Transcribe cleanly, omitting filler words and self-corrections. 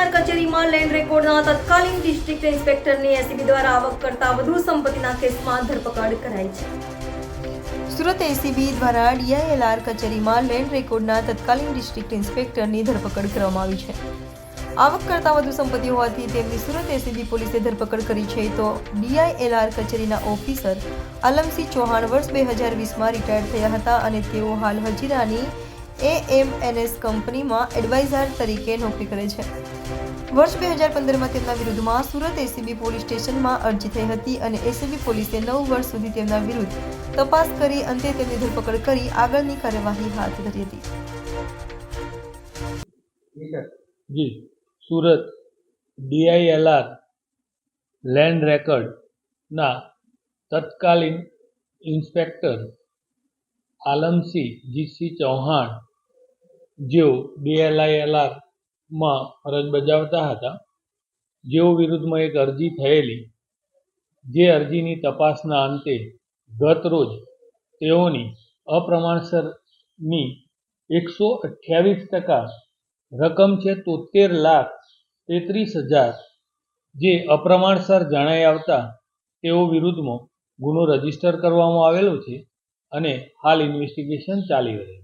DILR કચેરીમાં land રેકોર્ડના તત્કાલીન district ઇન્સ્પેક્ટરની ACB દ્વારા આવક કરતાં વધુ સંપત્તિના કેસમાં ધરપકડ કરાઈ છે। સુરત એસીબી દ્વારા DILR કચેરીમાં લેન્ડ રેકોર્ડના તત્કાલીન ડિસ્ટ્રિક્ટ ઇન્સ્પેક્ટરની ધરપકડ કરવામાં આવી છે। આવક કરતાં વધુ સંપત્તિ હોવાથી તેમની સુરત એસીબી પોલીસે ધરપકડ કરી છે। તો DILR કચેરીના ઓફિસર આલમસિંહ ચૌહાણ વર્ષ 2020માં રિટાયર્ડ થયા હતા અને તેઓ હાલ હજીરાની AMNS કંપનીમાં એડવાઇઝર તરીકે નોકરી કરે છે। વર્ષ 2015માં તેમના વિરુદ્ધમાં સુરત એસીબી પોલીસ સ્ટેશનમાં અરજી થઈ હતી અને એસીબી પોલીસે 9 વર્ષ સુધી તેમના વિરુદ્ધ તપાસ કરી અંતે તેમની ધરપકડ કરી આગળની કાર્યવાહી હાથ ધરી હતી। जी सूरत DILR लैंड रेकर्ड ना तत्कालीन इंस्पेक्टर आलमसिंह जीसी चौहान जो DILR માં ફરજ બજાવતા હતા, જેઓ વિરુદ્ધમાં એક અરજી થયેલી, જે અરજીની તપાસના અંતે ગત રોજ તેઓની અપ્રમાણસરની 128% રકમ છે 73,33,000 જે અપ્રમાણસર જણાઈ આવતા તેઓ વિરુદ્ધમાં ગુનો રજીસ્ટર કરવામાં આવેલો છે અને હાલ ઇન્વેસ્ટિગેશન ચાલી રહ્યું છે।